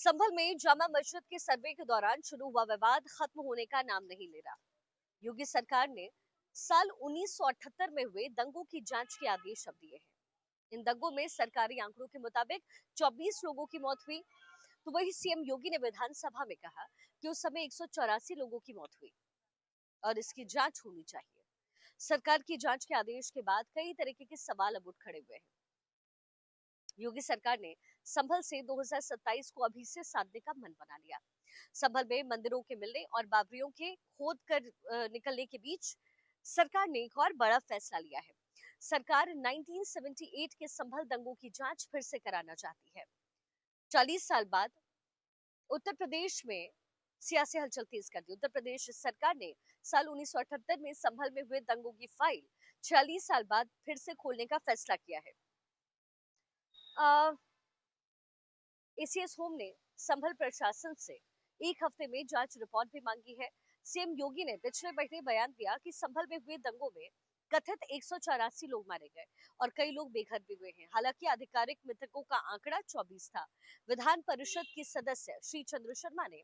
संभल में जामा मस्जिद के सर्वे के दौरान शुरू हुआ विवाद खत्म होने का नाम नहीं ले रहा। योगी सरकार ने साल 1978 में हुए दंगों की जांच के आदेश अब दिए हैं। इन दंगों में सरकारी आंकड़ों के मुताबिक 24 लोगों की मौत हुई। तो वही सीएम योगी ने विधानसभा में कहा कि उस समय 184 लोगों की मौत हुई और इसकी जांच होनी चाहिए। सरकार की जांच के आदेश के बाद कई तरीके के सवाल अब उठ खड़े हुए हैं। योगी सरकार ने संभल से 2027 को अभी से साधने का मन बना लिया। संभल में मंदिरों के मिलने और बाबरियों के खोद कर निकलने के बीच सरकार ने एक और बड़ा फैसला लिया है। सरकार 1978 के संभल दंगों की जांच फिर से कराना चाहती है। 40 साल बाद उत्तर प्रदेश में सियासी हलचल तेज कर दी। उत्तर प्रदेश सरकार ने साल 1978 में संभल में हुए दंगों की फाइल 40 साल बाद फिर से खोलने का फैसला किया है। एसीएस होम ने संभल प्रशासन से एक हफ्ते में जांच रिपोर्ट भी मांगी है। सीएम योगी ने पिछले महीने बयान दिया कि संभल में हुए दंगों में कथित 184 लोग मारे गए और कई लोग बेघर भी हुए हैं। हालांकि आधिकारिक मृतकों का आंकड़ा 24 था। विधान परिषद की सदस्य श्री चंद्र शर्मा ने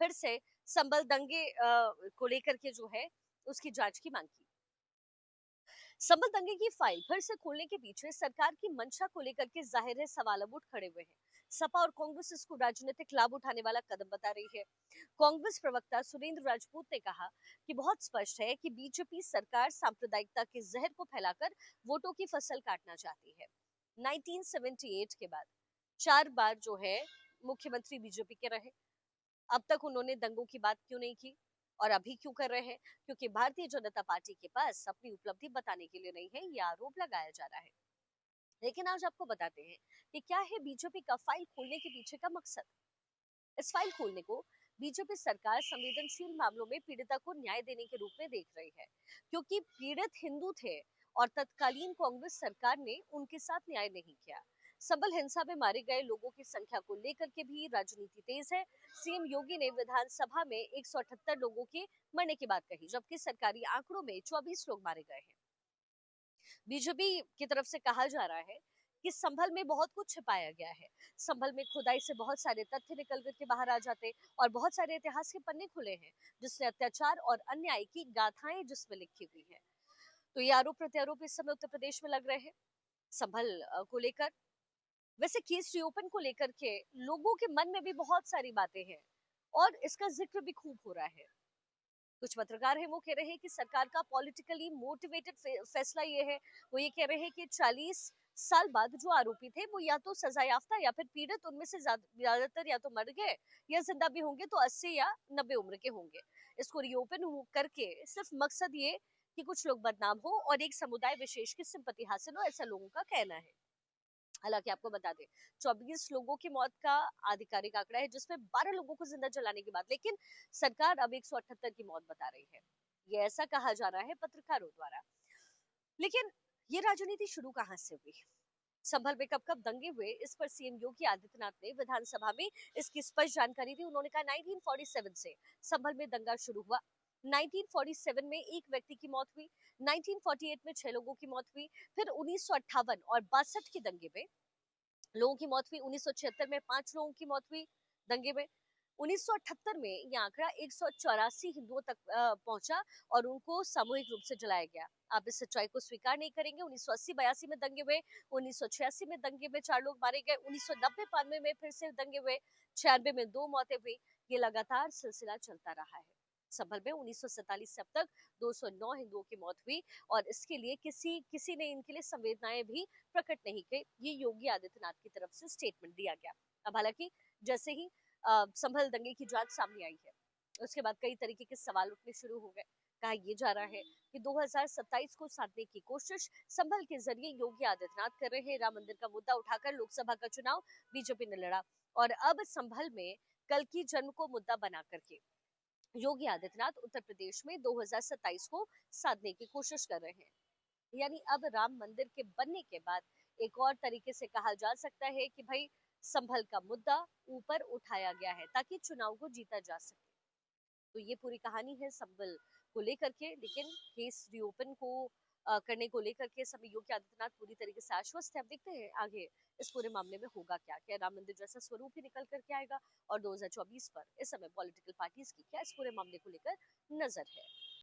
फिर से संभल दंगे को लेकर के जो है उसकी जांच की मांग की। संभल दंगे की फाइल फिर से खोलने के पीछे सरकार की मंशा को लेकर के जाहिर है सवाल अब उठ खड़े हुए हैं। सपा और कांग्रेस इसको राजनीतिक लाभ उठाने वाला कदम बता रही है। कांग्रेस प्रवक्ता सुरेंद्र राजपूत ने कहा कि बहुत स्पष्ट है कि बीजेपी सरकार सांप्रदायिकता के जहर को फैलाकर वोटों की फसल काटना चाहती है। 1978 के बाद 4 बार जो है मुख्यमंत्री बीजेपी के रहे। अब तक उन्होंने दंगों की बात क्यों नहीं की और अभी क्यों कर रहे हैं? क्योंकि भारतीय जनता पार्टी के पास अपनी उपलब्धि बताने के लिए नहीं है, ये आरोप लगाया जा रहा है। लेकिन आज आपको बताते हैं कि क्या है बीजेपी का फाइल खोलने के पीछे का मकसद। इस फाइल खोलने को बीजेपी सरकार संवेदनशील मामलों में पीड़िता को न्याय देने के रूप में देख रही है, क्योंकि पीड़ित हिंदू थे और तत्कालीन कांग्रेस सरकार ने उनके साथ न्याय नहीं किया। सबल हिंसा में मारे गए लोगों की संख्या को लेकर के भी राजनीति तेज है। सीएम योगी ने विधानसभा में 178 लोगों के मरने की बात कही, जबकि सरकारी आंकड़ों में 24 लोग मारे गए हैं। बीजेपी की तरफ से कहा जा रहा है कि संभल में बहुत कुछ छिपाया गया है। संभल में खुदाई से बहुत सारे तथ्य निकल करके बाहर आ जाते और बहुत सारे इतिहास के पन्ने खुले हैं, जिसमें अत्याचार और अन्याय की गाथाएं जिसमें लिखी हुई है। तो ये आरोप प्रत्यारोप इस समय उत्तर प्रदेश में लग रहे हैं संभल को लेकर। वैसे केस रीओपन को लेकर के लोगों के मन में भी बहुत सारी बातें हैं और इसका जिक्र भी खूब हो रहा है। कुछ पत्रकार हैं वो कह रहे हैं कि सरकार का पॉलिटिकली मोटिवेटेड फैसला ये है। वो ये कह रहे हैं कि 40 साल बाद जो आरोपी थे वो या तो सजा याफ्ता या फिर पीड़ित, उनमें से ज्यादातर या तो मर गए या जिंदा भी होंगे तो 80 या 90 उम्र के होंगे। इसको रीओपन करके सिर्फ मकसद ये कि कुछ लोग बदनाम हो और एक समुदाय विशेष की सिंपत्ति हासिल हो, ऐसा लोगों का कहना है। हालांकि आपको बता दें 24 लोगों की मौत का आधिकारिक आंकड़ा है, जिसमें 12 लोगों को जिंदा जलाने की बात, लेकिन सरकार अब 178 की मौत बता रही है। ये ऐसा कहा जा रहा है पत्रकारों द्वारा। लेकिन ये राजनीति शुरू कहां से हुई? संभल में कब कब दंगे हुए, इस पर सीएम योगी आदित्यनाथ ने विधानसभा में इसकी स्पष्ट जानकारी दी। उन्होंने कहा 1947 से संभल में दंगा शुरू हुआ। 1947 में एक व्यक्ति की मौत हुई, 1948 में 6 लोगों की मौत हुई, फिर 1958 और 62 के दंगे में लोगों की मौत हुई, 1976 में 5 लोगों की मौत हुई दंगे में, 1978 में यह आंकड़ा 184 हिंदुओं तक पहुंचा और उनको सामूहिक रूप से जलाया गया। आप इस सच्चाई को स्वीकार नहीं करेंगे। 1980-82 में दंगे हुए, 1986 में दंगे में 4 लोग मारे गए, 1990-92 में फिर से दंगे हुए, 96 में 2 मौतें हुई। ये लगातार सिलसिला चलता रहा है। संभल में 1947 से अब तक 209 हिंदुओं की मौत हुई और इसके लिए किसी किसी ने इनके लिए संवेदनाएं भी प्रकट नहीं की। ये योगी आदित्यनाथ की तरफ से स्टेटमेंट दिया गया। अब हालांकि जैसे ही संभल दंगे की जांच सामने आई है, उसके बाद कई तरीके के सवाल उठने शुरू हो गए। कहा यह जा रहा है कि 2027 को साधने की कोशिश संभल के जरिए योगी आदित्यनाथ कर रहे हैं। राम मंदिर का मुद्दा उठाकर लोकसभा का चुनाव बीजेपी ने लड़ा और अब संभल में कल की जन्म को मुद्दा बना करके योगी आदित्यनाथ उत्तर प्रदेश में 2027 को साधने की कोशिश कर रहे हैं। यानी अब राम मंदिर के बनने के बाद एक और तरीके से कहा जा सकता है कि भाई संभल का मुद्दा ऊपर उठाया गया है ताकि चुनाव को जीता जा सके। तो ये पूरी कहानी है संभल को लेकर के। लेकिन केस रीओपन को करने को लेकर के समय योगी आदित्यनाथ पूरी तरीके से आश्वस्त है। अब देखते हैं आगे इस पूरे मामले में होगा क्या राम मंदिर जैसा स्वरूप ही निकल करके आएगा, और 2024 पर इस समय पॉलिटिकल पार्टीज की क्या इस पूरे मामले को लेकर नजर है।